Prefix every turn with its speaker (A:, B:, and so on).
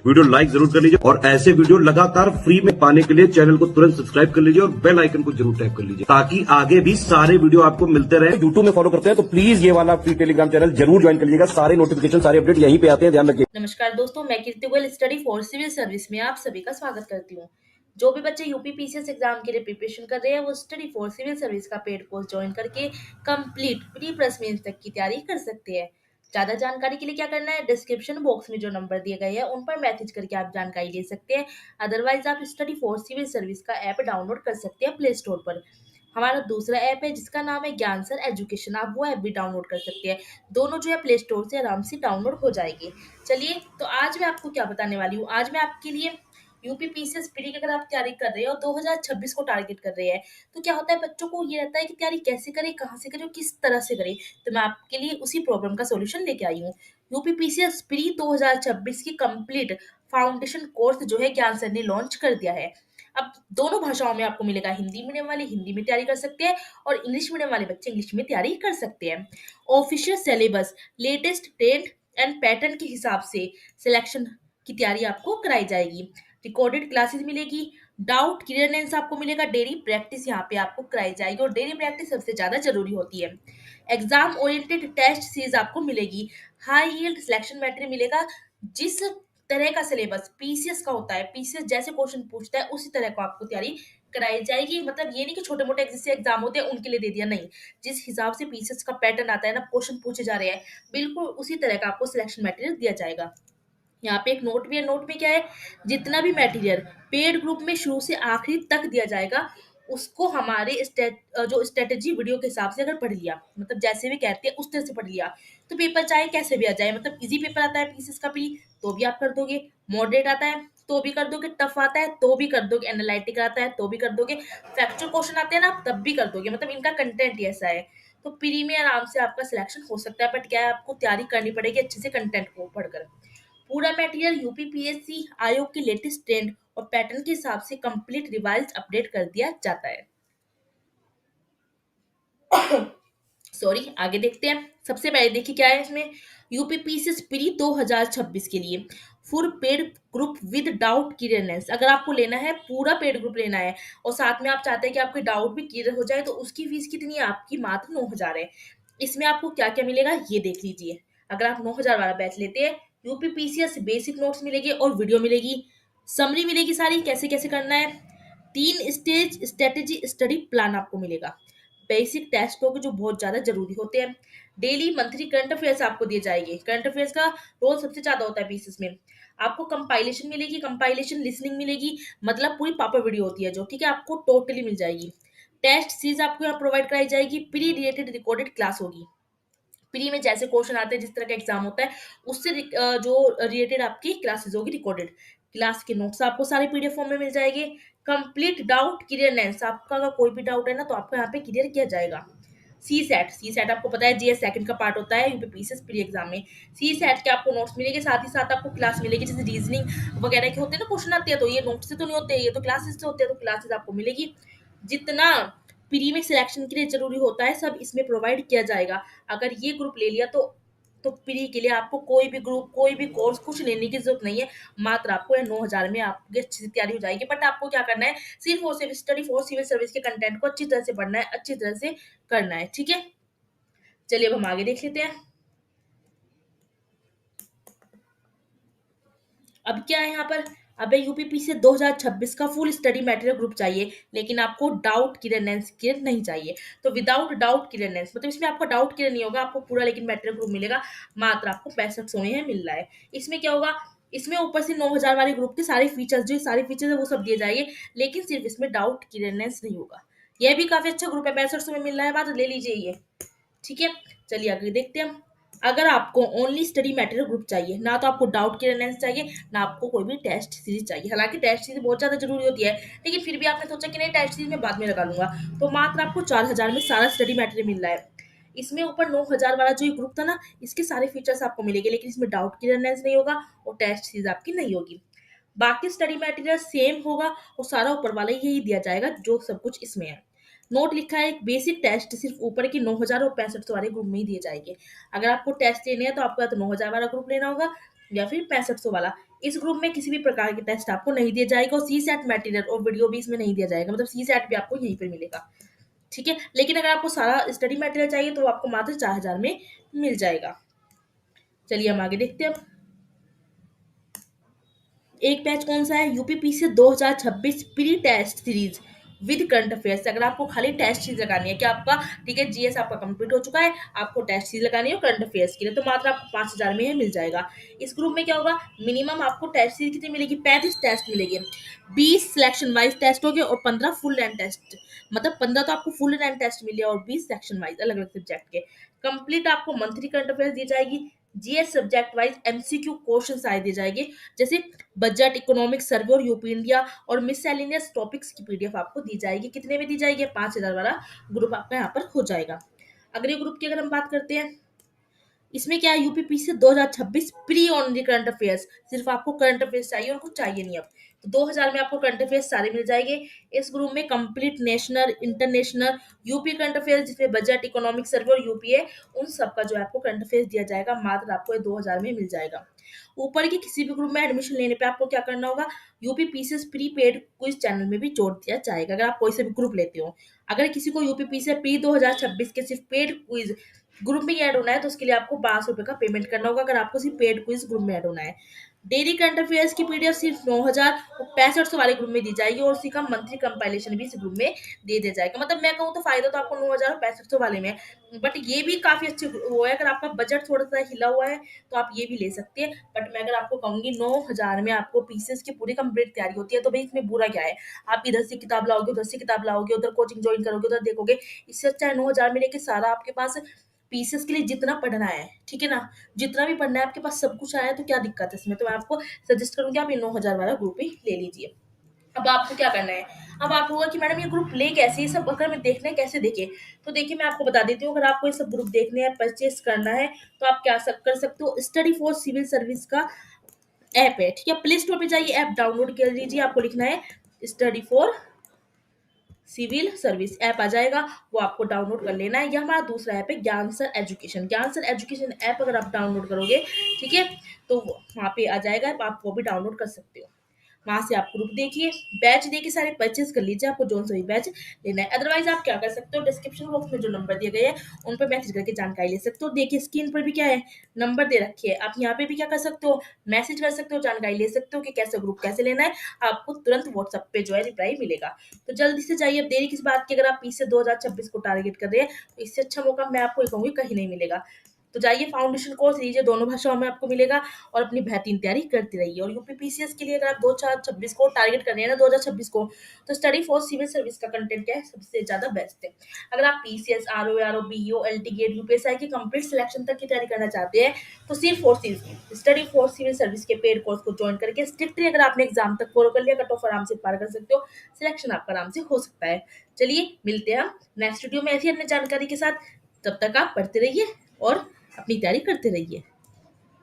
A: Video like जरूर कर लीजिए और ऐसे वीडियो लगातार फ्री में पाने के लिए चैनल को तुरंत सब्सक्राइब कर लीजिए और बेल आइकन को जरूर टैप कर लीजिए ताकि आगे भी सारे वीडियो आपको मिलते रहे। यूट्यूब में फॉलो करते हैं तो प्लीज ये वाला फ्री टेलीग्राम चैनल जरूर ज्वाइन कर लीजिएगा। सारे नोटिफिकेशन सारे अपडेट यहीं पे आते हैं, ध्यान रखिए।
B: नमस्कार दोस्तों, मैं Kirti Goyal study for civil service में आप सभी का स्वागत करती हूँ। जो भी बच्चे यूपी पीसीएस एग्जाम के लिए प्रिपरेशन कर रहे हैं वो स्टडी फॉर सिविल सर्विस का पेड कोर्स ज्वाइन करके कंप्लीट प्री प्लस मेंस तक की तैयारी कर सकते हैं। ज्यादा जानकारी के लिए क्या करना है, डिस्क्रिप्शन बॉक्स में जो नंबर दिए गए हैं उन पर मैसेज करके आप जानकारी ले सकते हैं। अदरवाइज आप स्टडी फॉर सिविल सर्विस का ऐप डाउनलोड कर सकते हैं प्ले स्टोर पर। हमारा दूसरा ऐप है जिसका नाम है ज्ञान सर एजुकेशन, आप वो ऐप भी डाउनलोड कर सकते हैं। दोनों जो है प्ले स्टोर से आराम से डाउनलोड हो जाएगी। चलिए, तो आज मैं आपको क्या बताने वाली हूँ। आज मैं आपके लिए यूपी पीसीएस प्री की अगर आप तैयारी कर रहे हो 2026 को टारगेट कर रहे हैं, तो क्या होता है, बच्चों को ये रहता है कि तैयारी कैसे करें, कहाँ से करें और किस तरह से करें। तो मैं आपके लिए उसी प्रॉब्लम का सोल्यूशन लेके आई हूँ। यूपी पीसीएस प्री 2026 की कंप्लीट फाउंडेशन कोर्स जो है ज्ञान सर ने लॉन्च कर दिया है। अब दोनों भाषाओं में आपको मिलेगा। हिंदी मीडियम वाले हिंदी में तैयारी कर सकते हैं और इंग्लिश मीडियम वाले बच्चे इंग्लिश में तैयारी कर सकते हैं। Official syllabus, latest trend and pattern के हिसाब से सिलेक्शन की तैयारी आपको कराई जाएगी। रिकॉर्डेड क्लासेस मिलेगी, डाउट क्लियरेंस आपको मिलेगा, डेली प्रैक्टिस यहाँ पे आपको कराई जाएगी और डेली प्रैक्टिस सबसे ज्यादा जरूरी होती है। एग्जाम ओरिएंटेड टेस्ट सीरीज आपको मिलेगी, हाई यील्ड सिलेक्शन मैटेरियल मिलेगा। जिस तरह का सिलेबस पीसीएस का होता है, पीसीएस जैसे क्वेश्चन पूछता है उसी तरह को आपको तैयारी कराई जाएगी। मतलब ये नहीं कि छोटे मोटे जैसे एग्जाम होते हैं उनके लिए दे दिया, नहीं। जिस हिसाब से पीसीएस का पैटर्न आता है ना, क्वेश्चन पूछे जा रहे हैं, बिल्कुल उसी तरह का आपको सिलेक्शन मटेरियल दिया जाएगा। यहाँ पे एक नोट भी है। नोट में क्या है, जितना भी मटेरियल पेड ग्रुप में शुरू से आखिरी तक दिया जाएगा उसको हमारे जो स्ट्रेटेजी वीडियो के हिसाब से अगर पढ़ लिया, मतलब जैसे भी कहते हैं उस तरह से पढ़ लिया, तो पेपर चाहे कैसे भी आ जाए। मतलब इजी पेपर आता है पीसीएस का प्री तो भी आप कर दोगे, मॉडरेट आता है तो भी कर दोगे, टफ आता है तो भी कर दोगे, एनालिटिकल आता है तो भी कर दोगे, फैक्चुअल क्वेश्चन आते हैं ना तब भी कर दोगे। मतलब इनका कंटेंट ही ऐसा है। तो प्री में आराम से आपका सिलेक्शन हो सकता है, बट क्या है, आपको तैयारी करनी पड़ेगी अच्छे से कंटेंट को पढ़कर। पूरा मटेरियल यूपी पीएससी आयोग की लेटेस्ट ट्रेंड और पैटर्न के हिसाब से कंप्लीट रिवाइज अपडेट कर दिया जाता है। सॉरी, आगे देखते हैं। सबसे पहले देखिए क्या है इसमें, यूपी पीसीएस प्री 2026 के लिए full paid group with doubt clearance. अगर आपको लेना है, पूरा पेड ग्रुप लेना है और साथ में आप चाहते हैं कि आपके डाउट भी क्लियर हो जाए, तो उसकी फीस कितनी है आपकी, मात्र 9,000 है। इसमें आपको क्या क्या मिलेगा ये देख लीजिए। अगर आप 9,000 वाला बैच लेते हैं, यूपी पीसीएस बेसिक नोट्स मिलेगी और वीडियो मिलेगी, समरी मिलेगी सारी कैसे कैसे करना है, 3 स्टेज स्ट्रेटेजी स्टडी प्लान आपको मिलेगा, बेसिक टेस्ट होंगे जो बहुत ज्यादा जरूरी होते हैं, डेली मंथली करंट अफेयर्स आपको दिए जाएंगे। करंट अफेयर्स का रोल सबसे ज्यादा होता है पीसीएस में। आपको कंपाइलेशन मिलेगी, कंपाइलेशन लिसनिंग मिलेगी, मतलब पूरी पापा वीडियो होती है जो, ठीक है, आपको टोटली मिल जाएगी। टेस्ट सीरीज आपको यहाँ प्रोवाइड कराई जाएगी, प्री रिलेटेड रिकॉर्डेड क्लास होगी। प्री में जैसे क्वेश्चन आते हैं, जिस तरह का एग्जाम होता है उससे जो रिलेटेड आपकी क्लासेस होगी रिकॉर्डेड, क्लास के नोट्स आपको सारे पीडीएफ फॉर्म में मिल जाएंगे। कंप्लीट डाउट क्लियरेंस, आपका अगर कोई भी डाउट है ना तो आपको यहाँ पे क्लियर किया जाएगा। सी सेट आपको पता है जीएस सेकंड का पार्ट होता है यूपी पीसीएस प्री एग्जाम में। सी सेट के आपको नोट्स मिलेंगे, साथ ही साथ आपको क्लास मिलेगी। जैसे रीजनिंग वगैरह के होते हैं ना क्वेश्चन आते हैं, तो ये नोट्स से तो नहीं होते, ये तो क्लासेस से होते हैं, तो क्लासेस आपको मिलेगी। जितना प्री में सिलेक्शन के लिए जरूरी होता है सब इसमें प्रोवाइड किया जाएगा। अगर ये ग्रुप ले लिया तो प्री के लिए आपको कोई भी ग्रुप, कोई भी कोर्स कुछ लेने की जरूरत नहीं है। मात्र आपको 9,000 में आपकी अच्छी से तैयारी हो जाएगी। बट आपको क्या करना है, सिर्फ और सिर्फ स्टडी फॉर सिविल सर्विस के कंटेंट को अच्छी तरह से पढ़ना है, अच्छी तरह से करना है, ठीक है। चलिए अब हम आगे देख लेते हैं। अब क्या है यहाँ पर, अब यूपीपी से 2026 का फुल स्टडी मटेरियल ग्रुप चाहिए, लेकिन आपको डाउट क्लियरेंस क्लियर नहीं चाहिए। तो विदाउट डाउट क्लियरेंस, मतलब इसमें आपका डाउट क्लियर नहीं होगा, आपको पूरा लेकिन मटेरियल ग्रुप मिलेगा। मात्र आपको 6500 में मिल रहा है। इसमें क्या होगा, इसमें ऊपर से 9,000 वाले ग्रुप के सारे फीचर्स, जो सारे फीचर्स है वो सब दिए जाएंगे, लेकिन सिर्फ इसमें डाउट क्लियरेंस नहीं होगा। यह भी काफी अच्छा ग्रुप है, 6500 में मिल रहा है, बात ले लीजिए ये, ठीक है। चलिए आगे देखते हैं हम। अगर आपको ओनली स्टडी मटेरियल ग्रुप चाहिए, ना तो आपको डाउट क्लियरेंस चाहिए, ना आपको कोई भी टेस्ट सीरीज चाहिए, हालांकि टेस्ट सीरीज बहुत ज्यादा जरूरी होती है, लेकिन फिर भी आपने सोचा कि नहीं टेस्ट सीरीज में बाद में लगा लूंगा, तो मात्र आपको 4,000 में सारा स्टडी मटेरियल मिल रहा है। इसमें ऊपर 9,000 वाला जो ये ग्रुप था ना, इसके सारे फीचर्स आपको मिलेंगे, लेकिन इसमें डाउट क्लियरेंस नहीं होगा और टेस्ट सीरीज आपकी नहीं होगी। बाकी स्टडी मटेरियल सेम होगा और सारा ऊपर वाला यही दिया जाएगा जो सब कुछ इसमें है। नोट लिखा है, एक बेसिक टेस्ट सिर्फ ऊपर के 9,000 और 6500 वाले ग्रुप में ही दिए जाएंगे। अगर आपको टेस्ट लेने हैं तो आपको या तो 9,000 वाला ग्रुप लेना होगा या फिर 6500 वाला। इस ग्रुप में किसी भी प्रकार के टेस्ट आपको नहीं दिए जाएगा और सी सेट मटेरियल और वीडियो भी इसमें नहीं दिया जाएगा, मतलब सी सेट भी आपको यहीं पर मिलेगा, ठीक है। लेकिन अगर आपको सारा स्टडी मटेरियल चाहिए तो वो आपको मात्र 4000 में मिल जाएगा। चलिए हम आगे देखते हैं। एक बैच कौन सा है, UPPC 2026 pre test series with current affairs. अगर आपको खाली टेस्ट सीरीज लगानी है कि आपका, ठीक है, जीएस आपका कंप्लीट हो चुका है, आपको टेस्ट सीरीज लगानी है करंट अफेयर्स के लिए, तो मात्र आपको 5000 में ही मिल जाएगा। इस ग्रुप में क्या होगा, मिनिमम आपको टेस्ट सीरीज कितनी मिलेगी, 35 टेस्ट मिलेगी, 20 सिलेक्शन वाइज टेस्ट हो गए और 15 फुल रैंक टेस्ट, मतलब 15 तो आपको फुल रैंक टेस्ट मिले और 20 सेक्शन वाइज अलग अलग सब्जेक्ट के। कंप्लीट आपको मंथली करंट अफेयर्स दी जाएगी, GS subject wise MCQ question आए दिए जाएंगे, जैसे बजट, इकोनॉमिक सर्वे और यूपी इंडिया और मिससेलेनियस टॉपिक्स की पीडीएफ आपको दी जाएगी। कितने में दी जाएगी, 5000 वाला ग्रुप आपका यहाँ पर हो जाएगा। अगले ग्रुप की अगर हम बात करते हैं, इसमें क्या है, UPPC 2026 pre only current affairs, सिर्फ आपको करंट अफेयर्स चाहिए और कुछ चाहिए नहीं। अब तो 2000 में आपको करंट अफेयर्स सारे मिल जाएंगे। इस ग्रुप में complete national, international, UP current affairs जिसमें बजट, इकोनॉमिक सर्वे और यूपी है, उन सब का जो है आपको करंट अफेयर्स दिया जाएगा, मात्र आपको ये 2000 में मिल जाएगा। ऊपर के किसी भी ग्रुप में एडमिशन लेने पे आपको क्या करना होगा, UPPCS pre paid quiz channel में भी जोड़ दिया जाएगा। अगर आप कोई से भी ग्रुप लेते हो, अगर किसी को यूपीपीसीएस प्री 2026 के सिर्फ पेड क्विज ग्रुप में ऐड होना है तो उसके लिए आपको 1200 का पेमेंट करना होगा, अगर आपको सिर्फ पेड क्विज ग्रुप में ऐड होना है। डेली करंट अफेयर्स की पीडीएफ सिर्फ 9000 और 6500 वाले ग्रुप में दी जाएगी और उसी का मंथली कंपाइलेशन भी इस ग्रुप में दे दिया जाएगा। मतलब मैं कहूँ तो फायदा तो आपको 9000 और 6500 वाले में, बट ये भी काफी अच्छे वो है, अगर आपका बजट थोड़ा सा हिला हुआ है तो आप ये भी ले सकते हैं। बट मैं अगर आपको कहूंगी 9000 में आपको पीसीएस की पूरी कंप्लीट तैयारी होती है, तो भाई इसमें बुरा क्या है, आप इधर से किताब लाओगे, उधर से किताब लाओगे, उधर कोचिंग ज्वाइन करोगे, उधर देखोगे। इससे अच्छा है 9000 में लेके सारा आपके पास पीसीएस के लिए जितना पढ़ना है, ठीक है ना, जितना भी पढ़ना है आपके पास सब कुछ आया है, तो क्या दिक्कत है इसमें। तो मैं आपको सजेस्ट करूंगी आप ये 9000 वाला ग्रुप ही ले लीजिए। अब आपको क्या करना है, अब आप होगा कि मैडम ये ग्रुप ले कैसे, ये सब अगर मैं देखना है कैसे देखे, तो देखिए मैं आपको बता देती हूँ। अगर आपको ये सब ग्रुप देखने हैं, परचेस करना है, तो आप क्या कर सकते हो, स्टडी फॉर सिविल सर्विस का ऐप है, ठीक है, प्ले स्टोर पे जाइए, ऐप डाउनलोड कर लीजिए। आपको लिखना है study for civil service, app आ जाएगा, वो आपको डाउनलोड कर लेना है। यह हमारा दूसरा ऐप है ज्ञान सर एजुकेशन। ज्ञान सर एजुकेशन ऐप अगर आप डाउनलोड करोगे, ठीक है, तो वहाँ पे आ जाएगा, आप वो भी डाउनलोड कर सकते हो। वहां से आप ग्रुप देखिए, बैच देखिए, सारे परचेज कर लीजिए, आपको जो सा भी बैच लेना है। अदरवाइज आप क्या कर सकते हो, डिस्क्रिप्शन बॉक्स में जो नंबर दिए गए हैं उन पर मैसेज करके जानकारी ले सकते हो। देखिए स्क्रीन पर भी क्या है, नंबर दे रखी है, आप यहाँ पे भी क्या कर सकते हो, मैसेज कर सकते हो, जानकारी ले सकते हो कि कैसे ग्रुप कैसे लेना है। आपको तुरंत व्हाट्सएप पे जो है रिप्लाई मिलेगा। तो जल्दी से जाइए, अब देरी किस बात की, अगर आप पीछे 2026 को टारगेट कर रहे हैं तो इससे अच्छा मौका मैं आपको ये कहूंगी कहीं नहीं मिलेगा। तो जाइए फाउंडेशन कोर्स लीजिए, दोनों भाषाओं में आपको मिलेगा और अपनी बेहतरीन तैयारी करते रहिए। और यूपीपीसीएस के लिए अगर आप 2026 को टारगेट कर रहे हैं ना, 2026 को, तो स्टडी फॉर सिविल सर्विस का कंटेंट क्या है, सबसे ज्यादा बेस्ट है। अगर आप PCS, RO, BEO, LT grade, UPSI की कंप्लीट सिलेक्शन तक की तैयारी करना चाहते हैं, तो सिर्फ और सिर्फ स्टडी फॉर सिविल सर्विस के पेड कोर्स को ज्वाइन करके स्ट्रिक्टली अगर आपने एग्जाम तक फॉलो कर लिया, कट ऑफ आराम से पार कर सकते हो, सिलेक्शन आपका आराम से हो सकता है। चलिए मिलते हैं हम नेक्स्ट वीडियो में ऐसी अन्य जानकारी के साथ, तब तक आप पढ़ते रहिए और अपनी तैयारी करते रहिए।